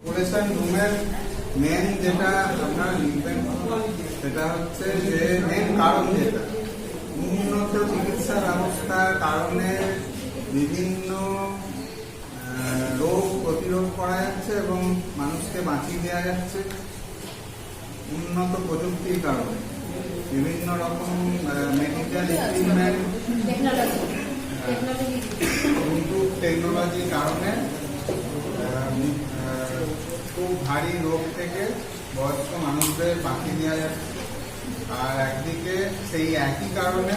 Population রুমের main যেটা আপনারা লিখবেন সেটা হচ্ছে যে মেন কারণ যেটা উন্নত চিকিৎসা ব্যবস্থার কারণে বিভিন্ন রোগ প্রতিরোধ করা যাচ্ছে এবং মানুষকে বাঁচিয়ে দেওয়া যাচ্ছে। উন্নত প্রযুক্তির কারণে বিভিন্ন রকম মেডিকেল ইকুইপমেন্ট টেকনোলজির কারণে খুব ভারী রোগ থেকে বয়স্ক মানুষদের বাঁচিয়ে দেওয়া যাচ্ছে। আর একদিকে সেই একই কারণে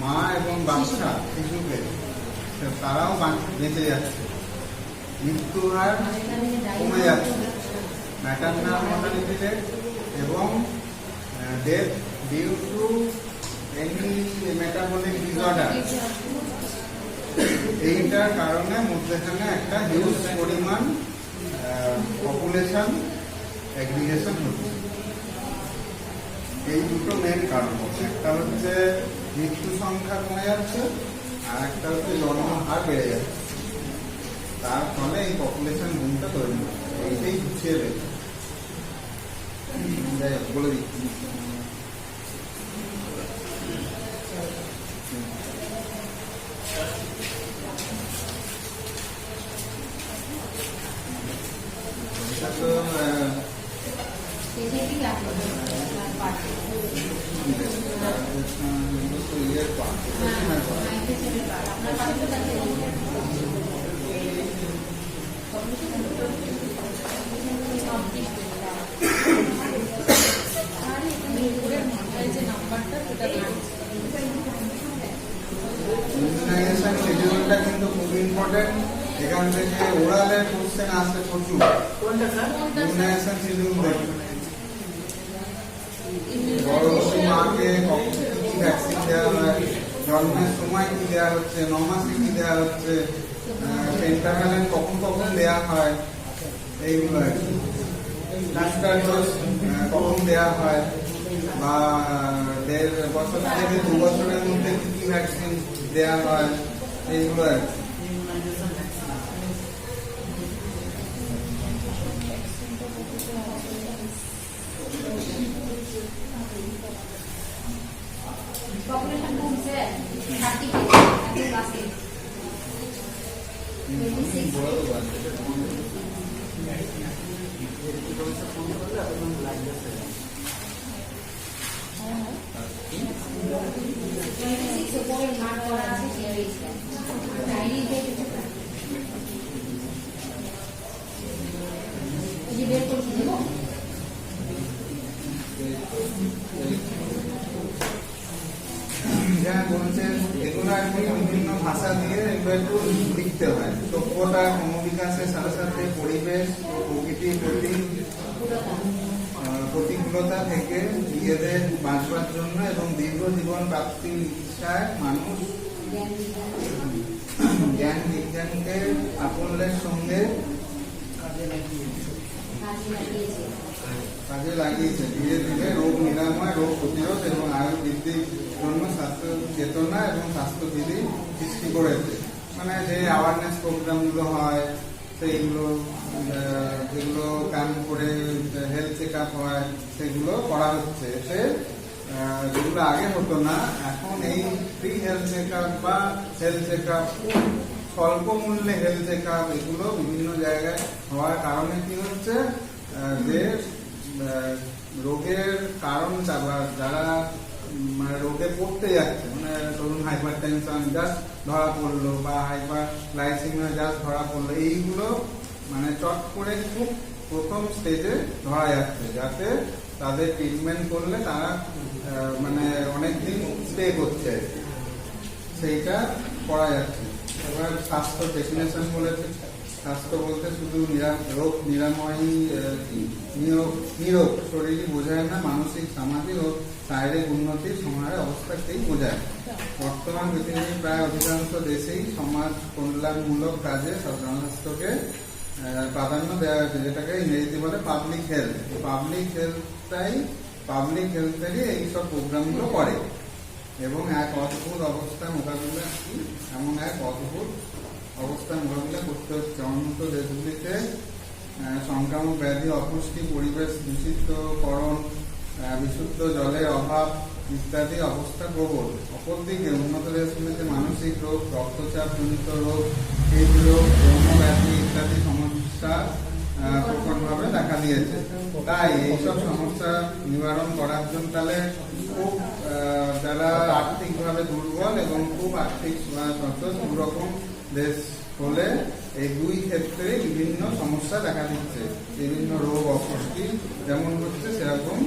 মা এবং বাচ্চা শিশুকে তারাও বেঁচে যাচ্ছে, মৃত্যু হার কমে যাচ্ছে, ম্যাটারনাল মর্টালিটি রেট এবং death due to any metabolic disorder, এইটার কারণে মধ্যখানে একটা হিউজ পরিমাণ পপুলেশন এগ্রিগেশন হচ্ছে। এই দুটো মেন কারণ, একটা হচ্ছে মৃত্যু সংখ্যা কমে যাচ্ছে আর একটা হচ্ছে জন্ম হার বেড়ে যাচ্ছে। তার ফলে এই পপুলেশন বুমটা তৈরি হচ্ছে। এইটাই গুছিয়ে দেবে, যাই হোক বলে দিচ্ছি। ইমিউনাইজেশন শিডিউলটা কিন্তু খুব ইম্পর্টেন্ট। এখান থেকে ওরালের কোশ্চেন আসছে প্রচুর। ইমিউনাইজেশন শিডিউল দেখুন, গর্ভবতী মাকে কখন কি ভ্যাকসিন দেওয়া হয়, জন্মের সময় কি দেওয়া হচ্ছে, 9 মাসে কি দেওয়া হচ্ছে, পেন্টাভ্যালেন্ট কখন কখন দেওয়া হয়, এইগুলো আর কি। বুস্টার ডোজ কখন দেওয়া হয়, বা 1.5 বছর থেকে 2 বছরের মধ্যে কি কি ভ্যাকসিন দেওয়া হয়, এইগুলো আর কি। Population boom se 30 last year. 26. এগুলো আর কি বিভিন্ন ভাষা দিয়ে এগুলো একটু লিখতে হয়। সভ্যতা ক্রমবিকাশের সাথে সাথে পরিবেশ ও প্রকৃতির প্রতি প্রতিকূলতা থেকে নিজেদের বাঁচবার জন্য এবং দীর্ঘ জীবন প্রাপ্তির ইচ্ছায় মানুষ জ্ঞান বিজ্ঞানকে সাফল্যের সঙ্গে কাজে লাগিয়েছে। ধীরে ধীরে রোগ নিরাময়, রোগ প্রতিরোধ এবং আয়ু বৃদ্ধির জন্য স্বাস্থ্য চেতনা এবং স্বাস্থ্যবিধি সৃষ্টি করেছে। মানে যে অ্যাওয়ারনেস প্রোগ্রামগুলো হয় সেইগুলো, যেগুলো ক্যাম্প করে হেলথ চেক আপ হয় সেগুলো করা হচ্ছে। এতে যেগুলো আগে হতো না, এখন এই ফ্রি হেলথ চেক আপ বা হেলথ চেক আপ, স্বল্প মূল্যে হেলথ চেক আপ, এগুলো বিভিন্ন জায়গায় হওয়ার কারণে কি হচ্ছে যে রোগের কারণটা বা যারা মানে রোগে পড়তে যাচ্ছে, মানে ধরুন হাইপার টেনশন জাস্ট ধরা পড়লো বা হাইপার গ্লাইসেমিয়া জাস্ট ধরা পড়লো, এইগুলো মানে চট করে খুব প্রথম স্টেজে ধরা যাচ্ছে, যাতে তাদের ট্রিটমেন্ট করলে তারা মানে অনেকদিন স্টে করছে, সেইটা করা যাচ্ছে। এবার স্বাস্থ্য ডেফিনেশন বলেছে, স্বাস্থ্য বলতে শুধু রোগ নিরাময়, নিরোগ শরীরই বোঝায় না, মানসিক, সামাজিক ও শারীরিক উন্নতির সমাহারের অবস্থাকেই বোঝায়। বর্তমান পৃথিবীর প্রায় অধিকাংশ দেশেই সমাজ কল্যাণমূলক কাজে জনস্বাস্থ্যকে প্রাধান্য দেওয়া হয়েছে, যেটাকে ইংরেজিতে বলে পাবলিক হেলথ। পাবলিক হেলথেরই এইসব প্রোগ্রামগুলো করে এবং এক অদ্ভুত অবস্থা মোকাবিলা এমন এক অদ্ভুত অবস্থা মোকাবিলা করতে হচ্ছে। উন্নত দেশগুলিতে সংক্রামক ব্যাধি, অপুষ্টি, পরিবেশ দূষিতকরণ, বিশুদ্ধ জলের অভাব ইত্যাদি অবস্থা প্রবল। অপরদিকে উন্নত দেশগুলিতে মানসিক রোগ, রক্তচাপ জনিত রোগ, হৃদরোগ, যৌন ব্যাধি ইত্যাদি সমস্যা প্রকটভাবে দেখা দিয়েছে। তাই এইসব সমস্যা নিবারণ করার জন্য তাহলে খুব যারা আর্থিকভাবে দুর্বল এবং খুব আর্থিক সচ্ছল দুরকম দেশ হলে এই দুই ক্ষেত্রে বিভিন্ন সমস্যা দেখা দিচ্ছে। বিভিন্ন রোগ, অপুষ্টি যেমন হচ্ছে সেরকম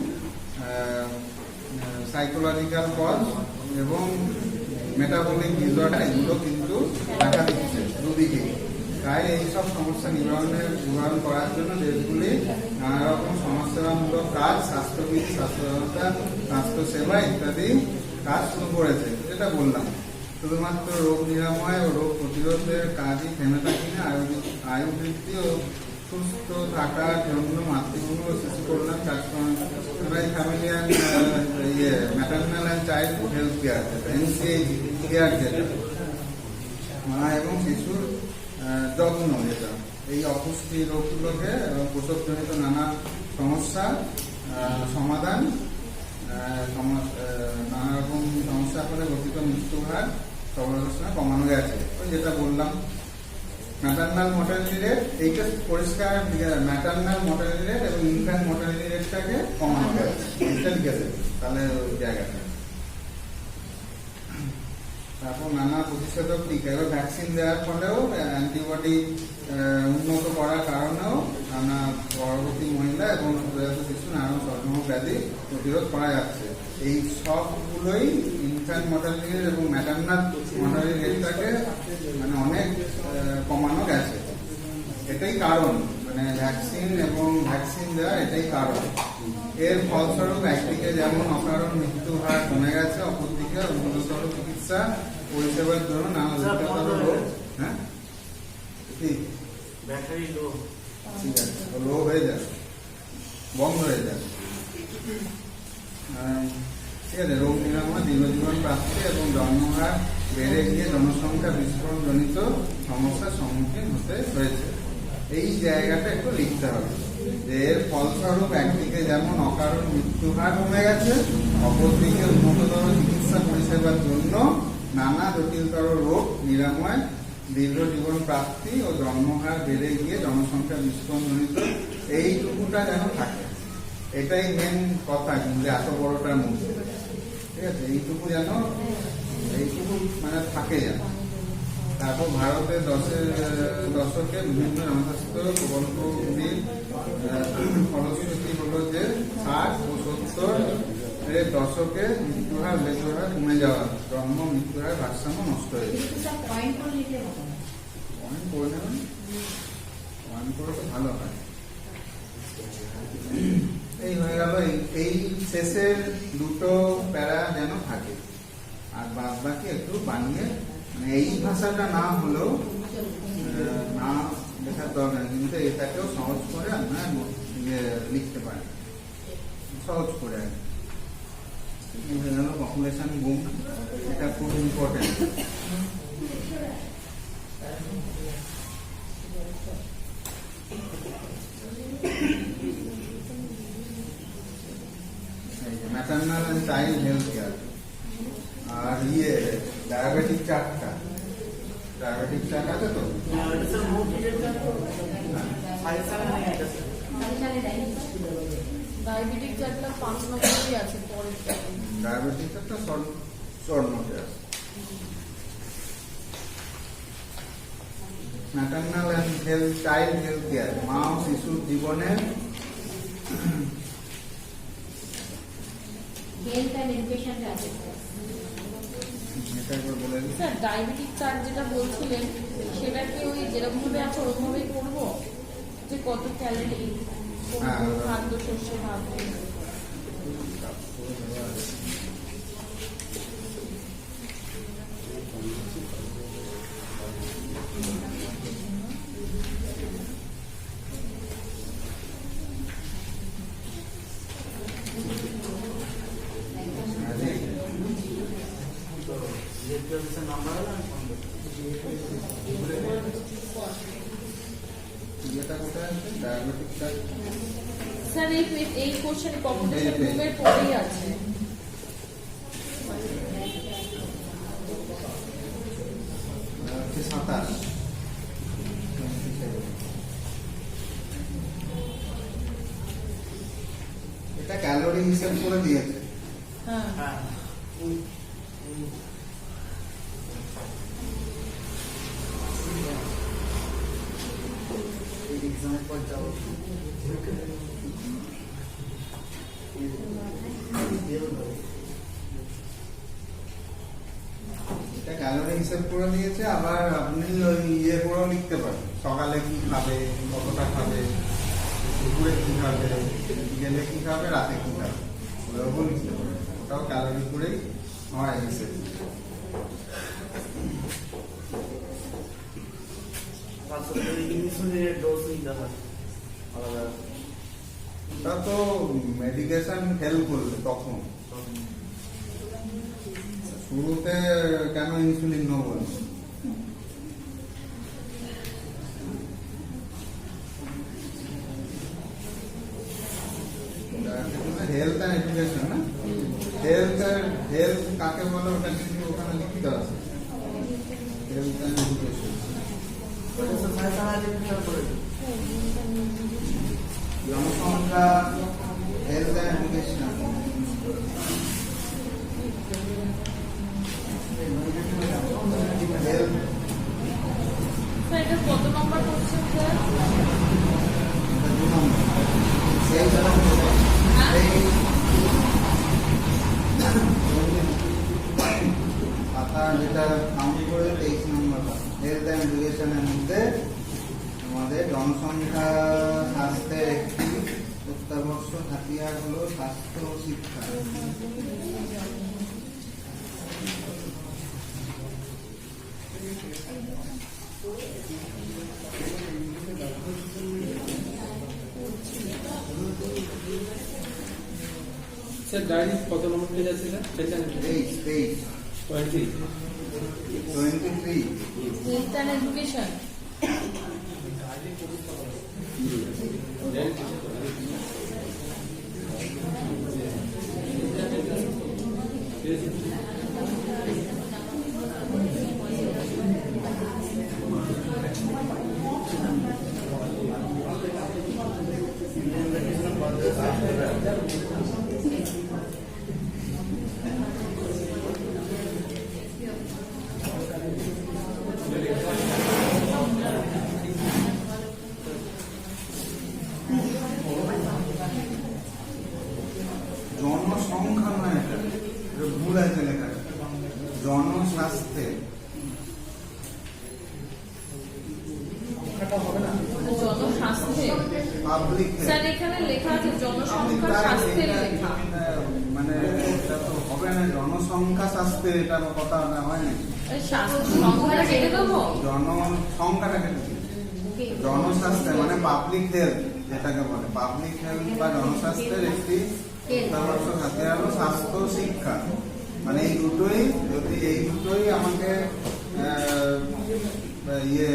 সাইকোলজিক্যাল কজ এবং মেটাবলিক ডিসঅর্ডার এগুলো কিন্তু দেখা দিচ্ছে দুদিকে। তাই এইসব সমস্যা নিবারণ করার জন্য দেশগুলি নানা রকম সমাজসেবামূলক কাজ, স্বাস্থ্যবিধি, স্বাস্থ্য ব্যবস্থা, স্বাস্থ্যসেবা ইত্যাদি কাজ শুরু করেছে। যেটা বললাম, শুধুমাত্র রোগ নিরাময় ও রোগ প্রতিরোধের কাজই থেমে থাকি না, আয়ু বৃদ্ধি ও সুস্থ থাকার জন্য মাতৃভূমি ও শিশু কল্যাণ কার্যক্রম, family and maternal and child health care, NCH care, যেটা মা এবং শিশুর যত্ন, যেটা এই অপুষ্টি রোগগুলোকে প্রসবজনিত নানা সমস্যা সমাধান, নানা রকম সমস্যা করে গঠিত মৃত্যুর হার সর্বদর্শনে কমানো গেছে। ওই যেটা বললাম, ম্যাটারনাল মর্টালিটি রেট, এইটা পরিষ্কার ম্যাটারনাল মর্টালিটি রেট এবং ইনফ্যান্ট মর্টালিটি রেটটাকে কমানো গেছে। এটা লিখেছে তাহলে ওই জায়গাটা। তারপর নানা প্রতিষেধক টিকা এবং ভ্যাকসিন দেওয়ার ফলেও, অ্যান্টিবডি উন্নত করার কারণেও নানা গর্ভবতী মহিলা এবং নবজাত শিশু নানা সংক্রামক ব্যাধি প্রতিরোধ করা যাচ্ছে। এই সবগুলোই ইনফ্যান্ট মর্টালিটি রেট এবং ম্যাটারনাল মর্টালিটি রেটটাকে মানে অনেক কমানো গেছে। এটাই কারণ, মানে ভ্যাকসিন এবং ভ্যাকসিন দেওয়া এটাই কারণ। এর ফলস্বরূপ একদিকে যেমন অকারণ মৃত্যু হার কমে গেছে, অপরদিকে উন্নততর চিকিৎসা পরিষেবার জন্য নানা জটিলতর রোগ, হ্যাঁ ঠিক আছে, লো হয়ে যাবে, বন্ধ হয়ে যাবে। ঠিক আছে, রোগ নিরাময়, দীর্ঘজীবন প্রাপ্তি এবং জন্মহার বেড়ে গিয়ে জনসংখ্যা বিস্ফোরণ জনিত সমস্যার সম্মুখীন হতে হয়েছে। এই জায়গাটা একটু লিখতে হবে যে এর ফলস্বরূপ একদিকে যেমন অকারণ মৃত্যু হার কমে গেছে, অপরদিকে উন্নততর চিকিৎসা পরিষেবার জন্য নানা জটিলতর রোগ নিরাময়, দীর্ঘ জীবন প্রাপ্তি ও জন্মহার বেড়ে গিয়ে জনসংখ্যা বিস্ফোরণ জনিত এইটুকুটা যেন থাকে। এটাই মেন কথা, কিন্তু এত বড়টার মধ্যে, ঠিক আছে, এইটুকু মানে থাকে যেন। তারপর ভারতের দশকে বিভিন্ন জনস্বাস্থ্য প্রকল্পগুলির ফলশ্রুতি হলো যে 60 ও 70 এর দশকে মৃত্যুহার কমে যাওয়া, জন্ম মৃত্যুহার ভারসাম্য নষ্ট হয়েছে। পয়েন্ট করে নেবেন, পয়েন্ট করে তো ভালো হয়। এই হয়ে গেল, এই শেষের দুটো প্যারা যেন থাকে, আর বাদ বাকি একটু বানিয়ে, মানে এই ভাষাটা না হলেও না লেখার দরকার, কিন্তু এটাকেও সহজ করে আপনার লিখতে পারেন, সহজ করে। পপুলেশন বুম, এটা খুব important. Maternal and child health care, আর ডায়াবেটিক চার্টটা, ডায়াবেটিক চার্ট আছে তো? ডায়াবেটিক চার্টটা 5 নম্বরই আছে, পরের ডায়াবেটিক চার্টটা শর্ট নোটে আছে। Maternal and health child health care, মা ও শিশুর জীবনের হেলথ অ্যান্ড এডুকেশনটা আছে এটা একবার বলে দিন। স্যার, ডায়াবেটিক চার্ট যেটা বলছিলেন সেটা কি ওই যেরকম ভাবে আছে ওরকমভাবেই করবো, যে কত ক্যালোরি, খাদ্য শস্য খাবো? নাম্বার ইয়েটা কোথায় আছে ডায়াবেটিকটা? স্যার এই কোশ্চেন কম্পিটিশন গ্রুপের পরেই আছে। হচ্ছে 27। এটা ক্যালোরি হিসাব করে দিয়েছে। হ্যাঁ এক্সামের পর যাও এটা ক্যালোরি হিসাব করে দিয়েছে। আবার আপনি ওই ইয়ে করেও লিখতে পারেন, সকালে কি খাবে, কতটা খাবে, দুপুরে কি খাবে, বিকেলে কি খাবে, রাতে কি খাবে, ওটাও লিখতে পারেন। ওটাও ক্যালোরি করেই হয় হিসেবে। ইনসুলিনের ডোজ নিতে হয় আলাদা। ওটা তো মেডিকেশন হেল্প করবে তখন, শুরুতে কেন ইনসুলিন নেবো? হেলথ অ্যান্ড এডুকেশন না, হেলথ কাকে বলে ওটা কিন্তু ওখানে লিখিত আছে। হেলথ অ্যান্ড এডুকেশন জনসংখ্যা, health and education. Health sir এটা কত নম্বর কোশ্চেন স্যার? 2 নম্বর। পাতা যেটা কাউন্ট করে 23 নম্বর। হেলথ অ্যান্ড এডুকেশনের মধ্যে আমাদের জনসংখ্যা, স্বাস্থ্যের একটি অত্যাবশ্যক হাতিয়ার হলো স্বাস্থ্য ও শিক্ষা। স্যার ডায়েরি কত নম্বর পেজ আছে স্যার? 23 23 23 health and education. জনসংখ্যা নয়, এটা ভুল আছে লেখা। জনস্বাস্থ্যে জনস্বাস্থ্যে পাবলিক স্যার এখানে লেখা আছে জনসংখ্যা স্বাস্থ্যের লেখা। মানে এটা তো হবে না, জনসংখ্যা স্বাস্থ্যের এটা কথা হয় না। স্বাস্থ্য সংখ্যাটা কেটে দেবো? জনসংখ্যাটা কেটে দিই। জনস্বাস্থ্য মানে পাবলিক হেলথ, যেটাকে বলে পাবলিক হেলথ বা জনস্বাস্থ্যের একটি অত্যাবশ্যক হাতিয়ার হলো স্বাস্থ্য ও শিক্ষা। মানে এই দুটোই, যদি এই দুটোই আমাকে ইয়ে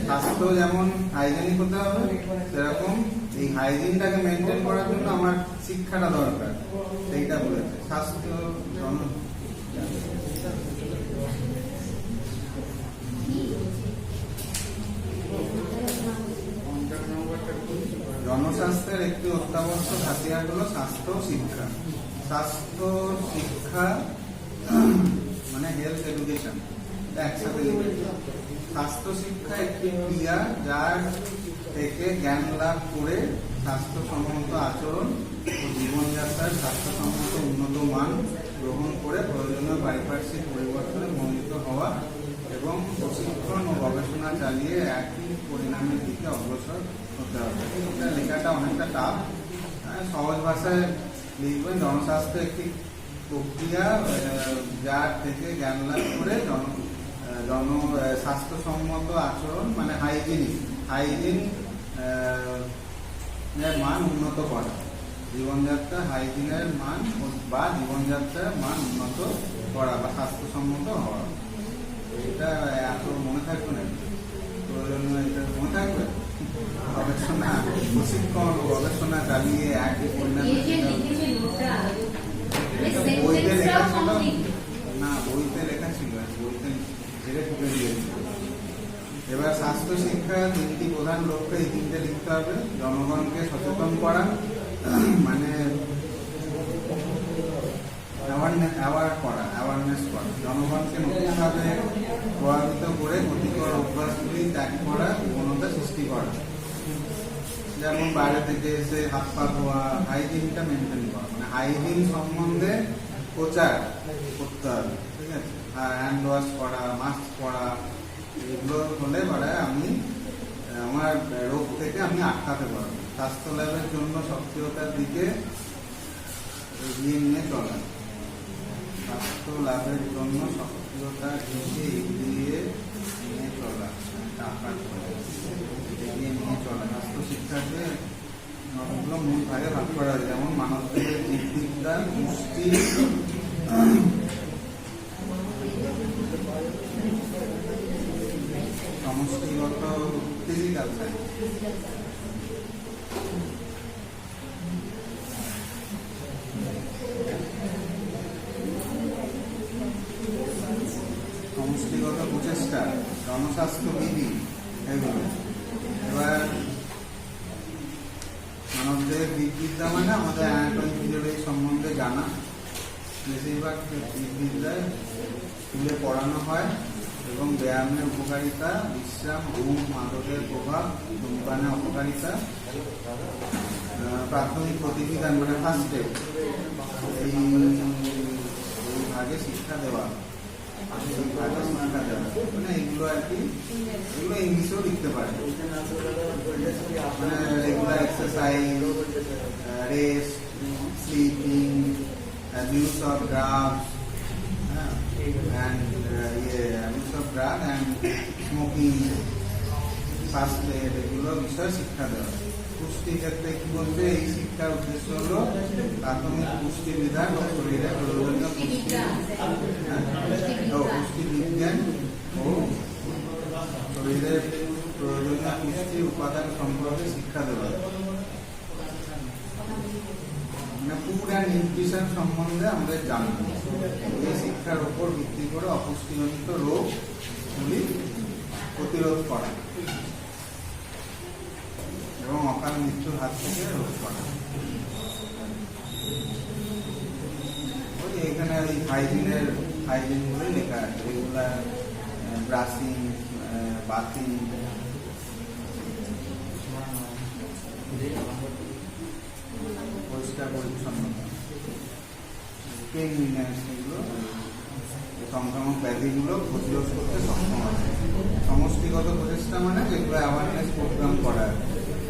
স্বাস্থ্য যেমন হাইজেনিক হতে হবে, সেরকম এই হাইজিনটাকে মেনটেন করার জন্য আমার শিক্ষাটা দরকার, সেইটা বলেছে। স্বাস্থ্য জনস্বাস্থ্যের একটি অত্যাবশ্যক হাতিয়ার হলো স্বাস্থ্য শিক্ষা। স্বাস্থ্য শিক্ষা মানে হেলথ এডুকেশন একসাথে লিখে। স্বাস্থ্য শিক্ষা একটি ক্রিয়া যার থেকে জ্ঞান লাভ করে স্বাস্থ্যসম্মত আচরণ ও জীবনযাত্রার স্বাস্থ্যসম্মত উন্নত মান গ্রহণ করে প্রয়োজনীয় পারিপার্শ্বিক পরিবর্তনে মনোনীত হওয়া এবং প্রশিক্ষণ ও গবেষণা চালিয়ে একই পরিণামের দিকে অগ্রসর হতে হবে। এটা লেখাটা অনেকটা টাফ, সহজ ভাষায় লিখবেন। জনস্বাস্থ্য একটি প্রক্রিয়া যার থেকে জ্ঞান লাভ করে স্বাস্থ্যসম্মত আচরণ মানে হাইজিন মান উন্নত করা, জীবনযাত্রা হাইজিনের মান বা জীবনযাত্রার মান উন্নত করা বা স্বাস্থ্যসম্মত হওয়া। এটা এত মনে থাকবে না, প্রয়োজনীয় এটা মনে থাকবে। গবেষণা, প্রশিক্ষণ, গবেষণা চালিয়ে একই পরিণাম এই যে লিখেছে লোকটা, বইতে লেখা সেন্টেন্সটাও ছিল complete। না, বইতে লেখা ছিল, বইতে ছেড়ে ঢুকে দিয়েছিল। এবার স্বাস্থ্য শিক্ষা 3টি প্রধান লক্ষ্য, এই 3টে লিখতে হবে। জনগণকে সচেতন করা, মানে অ্যাওয়ারনেস করা, জনগণকে নতুনভাবে প্রভাবিত করে ক্ষতিকর অভ্যাসগুলি ত্যাগ করা, প্রবণতা সৃষ্টি করা। যেমন বাইরে থেকে এসে হাত পা ধোয়া, হাইজিনটা মেনটেন করা, মানে হাইজিন সম্বন্ধে প্রচার করতে হবে, ঠিক আছে। আর হ্যান্ড ওয়াশ করা, মাস্ক পরা, এগুলো হলে পরে আমি আমার রোগ থেকে আমি আটকাতে পারবো। স্বাস্থ্য লাভের জন্য সক্রিয়তার দিকে এগিয়ে নিয়ে চলা, স্বাস্থ্য লাভের জন্য সক্রিয়তার দিকে এগিয়ে নিয়ে চলা, এগিয়ে নিয়ে চলা। স্বাস্থ্য শিক্ষাকে অনেকগুলো মূল ভাগে ভাগ করা হয়, যেমন মানবদেহের জীববিদ্যা, পুষ্টি, সমষ্টিগত ফিজিক্যাল সায়েন্স। সমষ্টিগত প্রচেষ্টা, জনস্বাস্থ্য বিধি, এগুলো। এবার মানবদেহের জীববিদ্যা মানে আমাদের অ্যানাটমি ফিজিওলজি সম্বন্ধে জানা। বেশিরভাগ জীববিদ্যায় স্কুলে পড়ানো হয় এবং ব্যায়ামের উপকারিতা, বিশ্রাম, ঘুম, মাদকের প্রভাব, ধূমপানের অপকারিতা, প্রাথমিক প্রতিবিধান মানে ফার্স্ট এড, এই ভাগে শিক্ষা দেওয়া, মানে এগুলো আর কি, এগুলো ইংলিশেও লিখতে পারে, মানে regular exercise, rest, sleeping, use of drugs, and use of drug and smoking, first aid, এগুলো বিষয়ে শিক্ষা দেওয়া। পুষ্টি ক্ষেত্রে কি বলছে, এই শিক্ষার উদ্দেশ্য হলো প্রাথমিক পুষ্টি বিধান ও শরীরের প্রয়োজনীয় পুষ্টি বিজ্ঞান ও শরীরের প্রয়োজনীয় পুষ্টি উপাদান সম্পর্কে শিক্ষা দেওয়া, মানে ফুড অ্যান্ড নিউট্রিশন সম্বন্ধে আমাদের জানবো। এই শিক্ষার উপর ভিত্তি করে অপুষ্টিজনিত রোগগুলি প্রতিরোধ করা এবং অকাল মৃত্যুর হাত থেকে রোধ করা। এখানে ওই হাইজিনগুলোই লেখা আছে, রেগুলার ব্রাশিং, বাথিং, পরিষ্কার পরিচ্ছন্নতা, ক্লিনলিনেস, এগুলো সংক্রামক ব্যাধিগুলো প্রতিরোধ করতে সক্ষম আছে। সমষ্টিগত প্রচেষ্টা মানে যেগুলো অ্যাওয়ারনেস প্রোগ্রাম করা,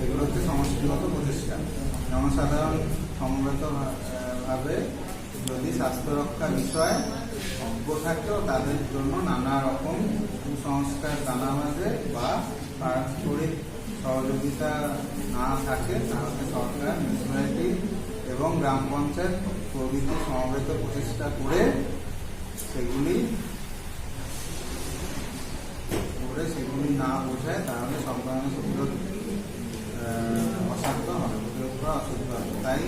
এগুলো হচ্ছে সমষ্টিগত প্রচেষ্টা। জনসাধারণ সমবেত ভাবে যদি স্বাস্থ্য রক্ষা বিষয়ে অজ্ঞ থাকে ও তাদের জন্য নানা রকম কুসংস্কার জানাবাদে বা পারস্পরিক সহযোগিতা না থাকে, তাহলে সরকার, মিউনিসিপ্যালিটি এবং গ্রাম পঞ্চায়েত প্রভৃতি সমবেত প্রচেষ্টা করে সেগুলি না বোঝায়, তাহলে সংক্রমণ প্রতিরোধ অসাধ্য হবে, প্রতিরোধ করা অসাধ্য হবে। তাই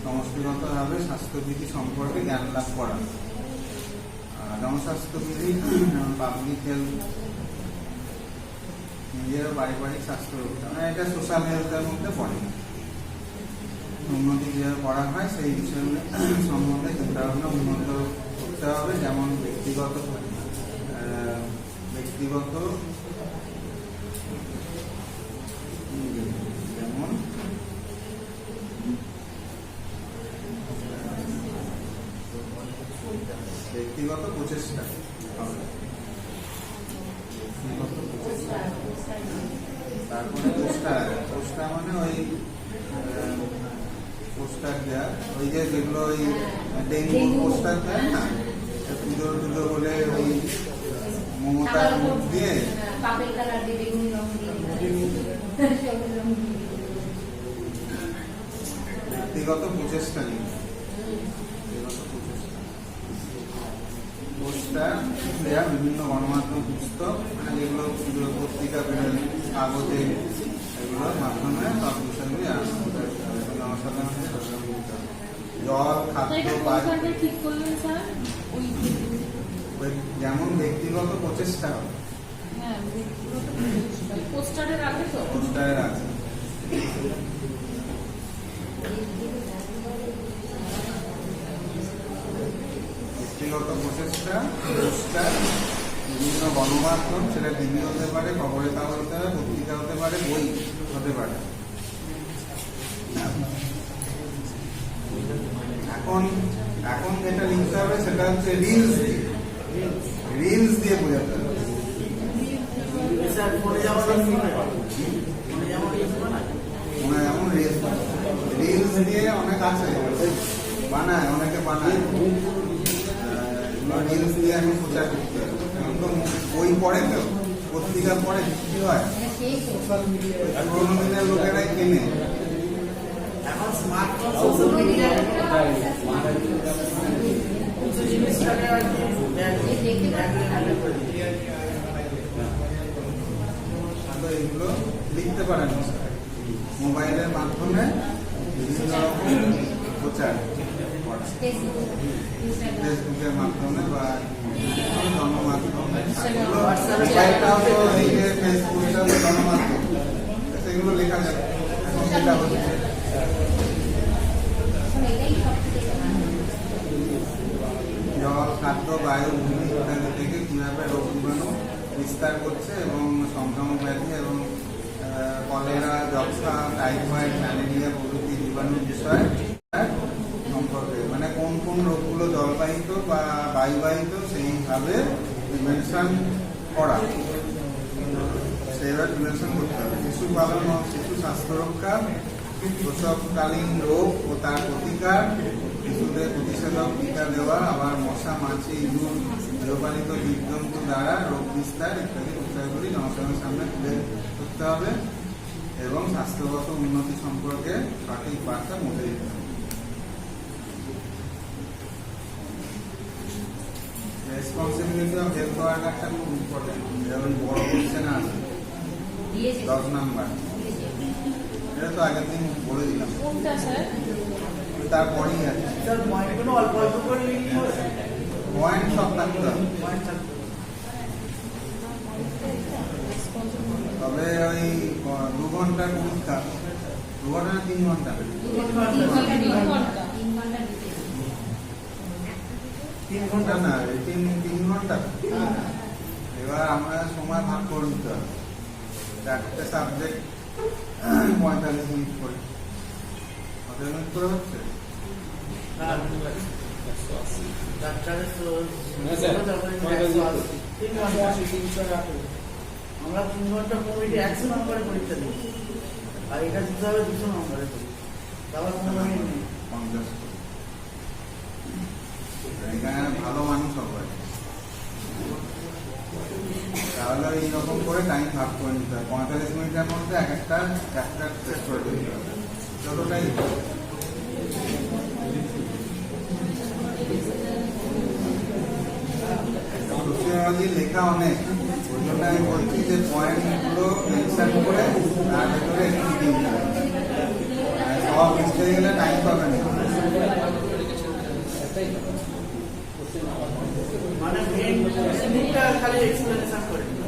সমষ্টিগতভাবে স্বাস্থ্যবিধি সম্পর্কে জ্ঞান লাভ করা। জনস্বাস্থ্যবিধি, পাবলিক হেলথ, নিজের পারিবারিক স্বাস্থ্য রক্ষা, মানে এটা সোশ্যাল হেলথের মধ্যে পড়ে। উন্নতি যেভাবে করা হয় সেই বিষয়গুলো সম্বন্ধে চিন্তাভাবনা উন্নত করতে হবে। যেমন ব্যক্তিগত প্রচেষ্টা হবে। তারপরে পোস্টার মানে ওই পোস্টার দেওয়া, ওই যে যেগুলো ওই ডেঙ্গু পোস্টার দেয় না, পুজো টুজো বলে ওই মমতার মুখ দিয়ে পাপের কালার দিয়ে, বেগুনি রং দিয়ে, সবুজ রং দিয়ে। ব্যক্তিগত প্রচেষ্টা নিয়ে, ব্যক্তিগত প্রচেষ্টা পোস্টার, দেয়া বিভিন্ন গণমাধ্যম পুস্তক, মানে যেগুলো পত্রিকা বেরোয় কাগজে, এগুলোর মাধ্যমে সব বিষয়গুলি জনসাধারণকে সচেতন করতে হবে। জল, তো খাদ্য, এটা কোন বায়ু, সরকার ঠিক করলেন স্যার? ওই যেমন ব্যক্তিগত প্রচেষ্টা হবে, হ্যাঁ ব্যক্তিগত প্রচেষ্টা। ওই পোস্টারের আগে তো পোস্টারের আছে। ব্যক্তিগত প্রচেষ্টা, পোস্টার, বিভিন্ন গণমাধ্যম, সেটা টিভি হতে পারে, খবরের কাগজ হতে পারে, পত্রিকা হতে পারে, বই হতে পারে। এখন এখন যেটা লিখতে হবে সেটা হচ্ছে রিলস দিয়ে, রিলস দিয়ে বোঝাতে হবে। স্যার ফোনে যেমন ফোনে যেমন ইউজ বানায় মনে হয় এমন রিলস দিয়ে অনেক আছে, বানায়, অনেকে বানায়। রিলস দিয়ে এখন প্রচার করতে হবে। এখন তো বই পড়ে, তো পত্রিকা পড়ে, কি হয় সেই তো পুরোনো দিনের লোকেরাই কেনে। এখন স্মার্টফোন সোশ্যাল মিডিয়া কিছু জিনিসটাকে আর কি হ্যান্ডেল করে দিচ্ছে। তো এগুলো লিখতে পারেন মোবাইলের মাধ্যমে বিভিন্ন রকম প্রচার করা। ফেসবুক, ইনস্টাগ্রাম, ফেসবুকের মাধ্যমে বা গণমাধ্যমে, হোয়াটসঅ্যাপে মোবাইলটাও তো এই যে ফেসবুকটা গণমাধ্যম, সেগুলো লেখা যাবে। এখন যেটা হচ্ছে এখন এটাই সব থেকে ভালো। জল, খাদ্য, বায়ু, ভূমি ইত্যাদি থেকে কিভাবে রোগ জীবাণু বিস্তার করছে এবং সংক্রামক ব্যাধি এবং কলেরা, যক্ষ্মা, টাইফয়েড, ম্যালেরিয়া প্রভৃতি জীবাণুর বিষয় সম্পর্কে, মানে কোন কোন রোগগুলো জলবাহিত বা বায়ুবাহিত সেইভাবে প্রিভেনশন করা, সেইভাবে প্রিভেনশন করতে হবে। শিশু পালন ও শিশু স্বাস্থ্য রক্ষা, প্রসবকালীন রোগ ও তার প্রতিকার, শিশুদের প্রতিষেধক টিকা দেওয়া, আবার মশা, মাছি, ইঁদুর, গৃহপালিত জীবজন্তু দ্বারা রোগ বিস্তার ইত্যাদি বিষয়গুলি জনসাধারণের সামনে তুলে ধরতে হবে এবং স্বাস্থ্যগত উন্নতি সম্পর্কে সঠিক বার্তা মুখে দিতে হবে। রেসপন্সিবিলিটি অফ হেলথ ওয়ার্কারটা খুব ইম্পর্টেন্ট, যেমন বড় কোশ্চেন আছে দিয়েছে 10 নাম্বার, এটা তো আগের দিন বলে দিলাম, কোনটা স্যার? তারপরেই আছে স্যার পয়েন্টগুলো অল্প অল্প করে লিখলে হবে। পয়েন্ট সব থাকতে হবে। পয়েন্ট থাকবে। তবে ওই 2 ঘন্টার পরীক্ষা, 2 ঘন্টা না 3 ঘন্টা, 3 ঘন্টা 3 ঘন্টা দিতে। 3 ঘন্টা ঘন্টা না, 3 ঘন্টা। এবার আমরা সময় ভাগ করে নিতে হবে, 4টে সাবজেক্ট 45 মিনিট করে, কত মিনিট করে হচ্ছে? ডাক্তারের হ্যাঁ স্যার, 3 ঘন্টা। আমরা 3 ঘন্টা কমিটি 100 নম্বরের পরীক্ষা দিই, আর এটা দিতে হবে 200 নম্বরের পরীক্ষা, তারপর কোনো মিনিট নেই। 50 করে। এখানে ভালো মানুষ হবে, তাহলে এইরকম করে টাইম ভাগ করে নিতে হবে। 45 মিনিটের মধ্যে এক একটা চ্যাপ্টার শেষ করে দিতে হবে, যতটাই সোশিওলজি লেখা অনেক, ওই জন্য আমি বলছি যে পয়েন্টগুলো মেনশন করে তার ভেতরে একটু দিতে হবে। সব লিখতে গেলে টাইম পাবে না। মানে মেন দিকটা খালি এক্সপ্লেনেশন করে দিই।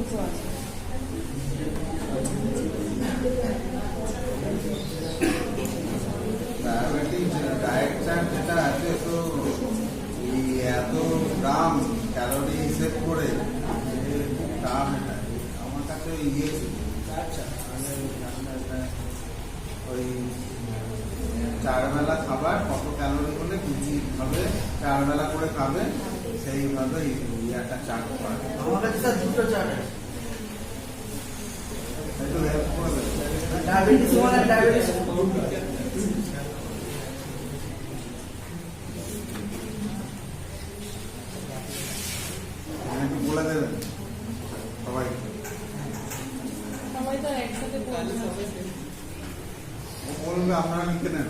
দুটো আছে। ডায়াবেটিক ডায়েট চার্ট যেটা আছে তো এই এত দাম ক্যালোরি হিসেব করে খুব দাম এটা আমার কাছে ইয়ে ছিল ওই 4 বেলা খাবার কত ক্যালোরি হলে কিভাবে 4 বেলা করে খাবে সেইভাবে একটা চার্ট করা আমার কাছে স্যার দুটো চার্ট আছে। একটু হেল্প করে দেবে ডায়াবেটিস 1 আর ডায়াবেটিস 2। একটু বলে দেবেন সবাই সবাই তো একসাথে পড়বে না। ও বলবে আপনারা লিখে নেন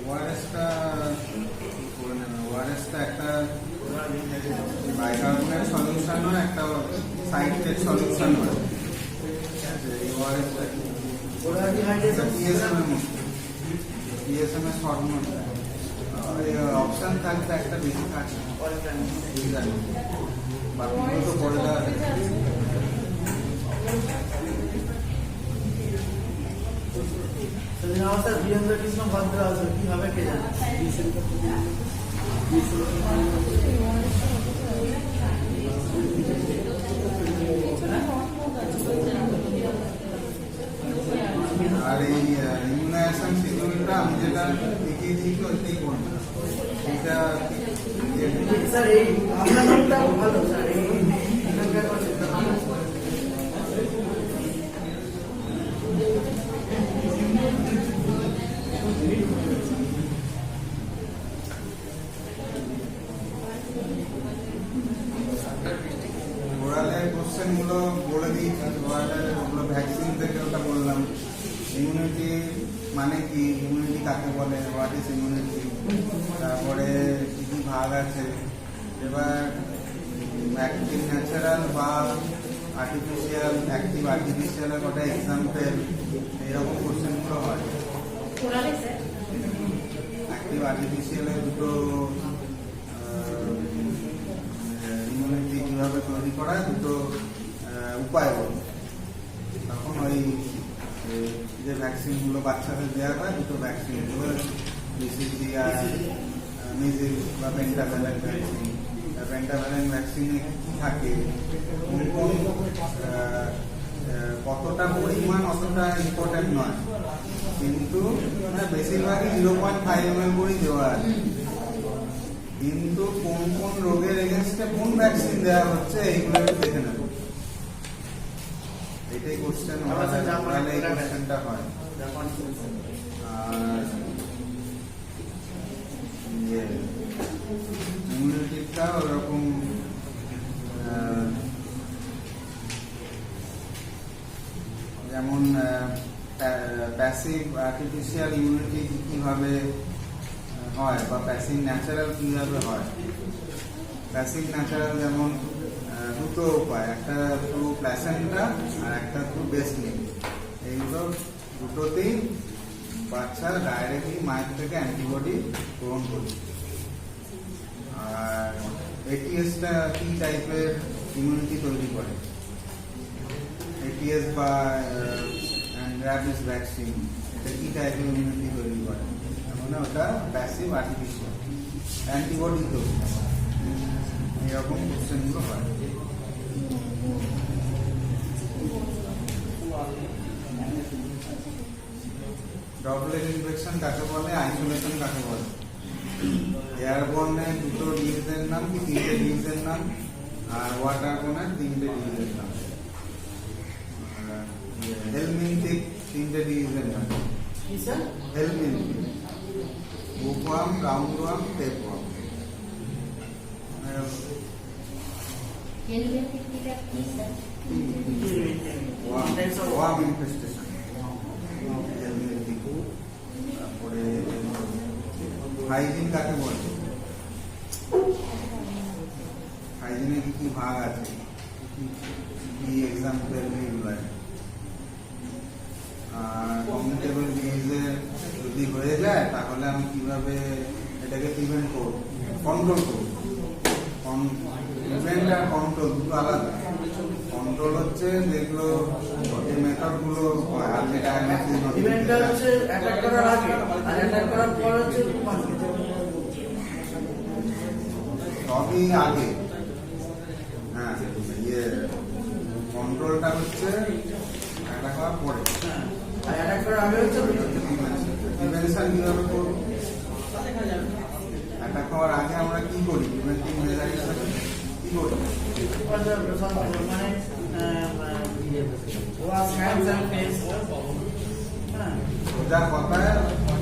ওআরএসটা করে নেবেন ওআরএসটা একটা বাইকার্বনেট সলিউশন হয় একটা সাইট্রেট সলিউশন হয় ঠিক আছে এই ওআরএসটা ওরা ডিহাইড্রেশন পিএসএম এর মধ্যে পিএসএম এর শর্ট মধ্যে অপশন থাকবে একটা বেশি থাকে ঠিক আছে বাকিগুলো তো করে দেওয়া আছে। সেদিন আমার স্যার বীরেন্দ্র কৃষ্ণ ভদ্র আসবে কি হবে কে জানে। আর এই ইমিউনাইজেশন শিডিউলটা আমি যেটা দেখিয়ে দিয়েছি ওইটাই করবেন এটা স্যার এই আপনার নামটা ভালো স্যার এই এখানকার কনসেপ্টটা ভালো। ওরালের কোশ্চেন গুলো বলে দিয়েছি ওরালের ওগুলো ভ্যাকসিন থেকে ওটা বললাম ইমিউনিটি মানে কি ইমিউনিটি কাকে বলে হোয়াট ইজ ইমিউনিটি তারপরে কি কি ভাগ আছে এবার অ্যাক্টিভ ন্যাচারাল বা আর্টিফিশিয়াল অ্যাক্টিভ আর্টিফিশিয়ালের কটা এক্সাম্পল এইরকম কোশ্চেন গুলো হয় ওরালে স্যার অ্যাক্টিভ আর্টিফিশিয়ালের দুটো ইমিউনিটি কিভাবে তৈরি করা দুটো উপায় বল তখন ওই যে ভ্যাকসিন গুলো বাচ্চাদের দেওয়া হয় দুটো ভ্যাকসিন গুলো বিসিজি আর মিজিলস বা পেন্টাভ্যালেন্ট ভ্যাকসিন পেন্টাভ্যালেন্ট ভ্যাকসিনে কি থাকে কোন কোন কতটা পরিমাণ অতটা ইম্পর্টেন্ট নয় কিন্তু বেশিরভাগই 0.5 ml করেই দেওয়া আছে কিন্তু কোন কোন রোগের এগেনস্টে কোন ভ্যাকসিন দেওয়া হচ্ছে এইগুলো একটু দেখে নেব এটাই কোশ্চেন ওরালে এই কোশ্চেনটা হয় আর ইমিউনিটিটা ওরকম যেমন প্যাসিভ আর্টিফিশিয়াল ইমিউনিটি কিভাবে হয় বা প্যাসিভ ন্যাচারাল কিভাবে হয় প্যাসিভ ন্যাচারাল যেমন দুটো উপায় একটা থ্রু প্ল্যাসেন্টা আর একটা থ্রু বেসলিং এইগুলো দুটোতেই বাচ্চা ডাইরেক্টলি মায়ের থেকে অ্যান্টিবডি গ্রহণ করছে আর এটিএসটা কি টাইপের ইমিউনিটি তৈরি করে এটিএস বা র্যাবিস ভ্যাকসিন এটা কি টাইপের ইমিউনিটি তৈরি করে মানে ওটা প্যাসিভ আর্টিফিশিয়াল অ্যান্টিবডি তৈরি এরকম কোশ্চেনগুলো হয় ড্রপলেট ইনফেকশন কাকে বলে আইসোলেশন কাকে বলে এয়ারবর্নে দুটো ডিজিজের নাম কি তিনটে ডিজিজের নাম আর ওয়াটারবোর্নে তিনটে ডিজিজের নাম হেলমিনথিক তিনটে ডিজিজের নাম কি স্যার হেলমিনথিক বুকওয়ার্ম রাউন্ডওয়ার্ম টেপওয়ার্ম হেলমেটটা কি স্যার ওয়ার্ম ইনফেস্টেশন হেলমিনথিক তারপরে হাইজিন কাকে বলে হাইজিনে কি কি ভাগ আছে কি এক্সাম্পল এগুলো কমিউনিকেবল ডিজিজে যদি হয়ে যায় তাহলে আমি কিভাবে এটাকে প্রিভেন্ট করব, কন্ট্রোল করব। প্রিভেন্ট আর কন্ট্রোল দুটো আলাদা। কন্ট্রোল হচ্ছে যেগুলো যে মেথডগুলো আর্লি ডায়াগনোসিস ইভেন্টটা হচ্ছে অ্যাটাক করার আগে আর অ্যাটাক করার পর হচ্ছে রূপান্তর। সবই আগে। হ্যাঁ, ইয়ে কন্ট্রোলটা হচ্ছে অ্যাটাক হওয়ার পরে। হ্যাঁ, আর অ্যাটাক করার আগে হচ্ছে প্রিভেনশন কিভাবে করবো? অ্যাটাক হওয়ার আগে আমরা কি করি? প্রিভেন্টিভ মেজার হিসেবে কি করি? মানে ওয়াশ হ্যান্ডস অ্যান্ড ফেস। হ্যাঁ, সোজা কথায়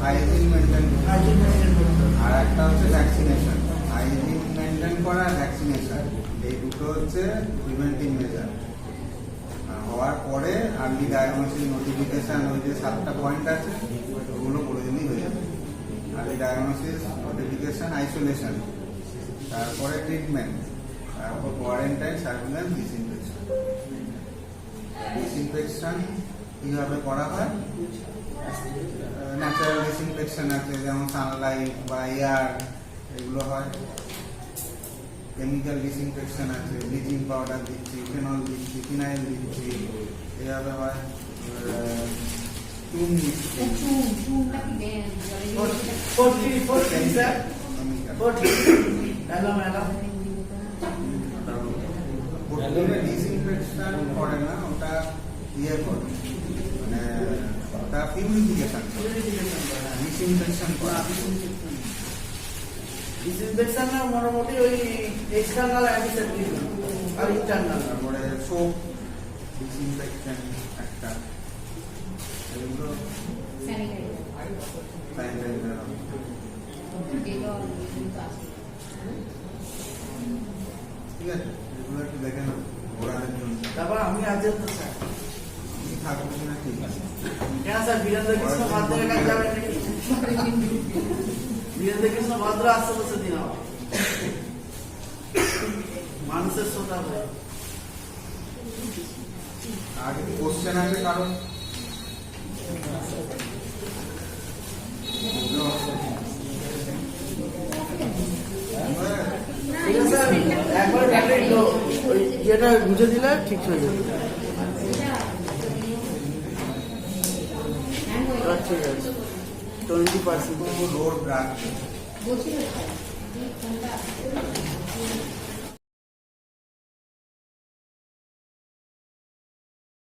হাইজিন মেনটেন করা। হাইজিন মেইনটেইন করতে হবে। আর একটা হচ্ছে ভ্যাকসিনেশন। হাইজিন মেনটেন করা, ভ্যাকসিনেশন, এই দুটো হচ্ছে প্রিভেন্টিভ মেজার। হওয়ার পরে আর্লি ডায়াগনোসিস, নোটিফিকেশন, ওই যে 7টা পয়েন্ট আছে ওগুলো করে দিলেই হয়ে যাবে। আর্লি ডায়াগনোসিস, নোটিফিকেশন, আইসোলেশন, তারপরে ট্রিটমেন্ট, তারপর কোয়ারেন্টাইন, সার্ভিলেন্স, ডিসইনফেকশন। ডিসইনফেকশন কিভাবে করা হয়? ন্যাচারাল ডিসইনফেকশন আছে, যেমন সানলাইট বা এয়ার, এগুলো হয়। কেমিক্যাল ডিসইনফেকশন আছে, ব্লিচিং পাউডার দিচ্ছি, ফেনল দিচ্ছি, ফিনাইল দিচ্ছি, এভাবে হয়। চুন দিচ্ছি, চুনটা কি জলে 40 স্যার, কেমিক্যাল। 40 এলাম ডিসইনফেকশন করে না, ওটা ইয়ে করে, মানে ওটা পিউরিফিকেশন, ডিসইনফেকশন করা। ডিসইনফেকশন না মোটামুটি ওই এক্সটার্নাল অ্যান্টিসেপ্টিক আর ইন্টারনাল। তারপরে সোপ ডিসইনফেকশন একটা, এগুলো স্যানিটাইজার। ঠিক আছে, এগুলো একটু দেখে নাও ঘোরানোর জন্য। তারপর আমি আজকে তো স্যার কি থাকবো না, ঠিক আছে। কেন স্যার বীরেন্দ্র কৃষ্ণ ভাদ্রের কাছে যাবেন নাকি? বীরেন্দ্র কৃষ্ণ ভাদ্র আসতে বসে দিন আমার মানুষের শ্রোতা হয়ে। আর কি কোশ্চেন আছে কারণ? ঠিক আছে স্যার, একবার ডাইরেক্ট ওই যেটা বুঝে দিলে ঠিক হয়ে যাবে। ঠিক আছে, 20% লোড রাখবে। বলছিল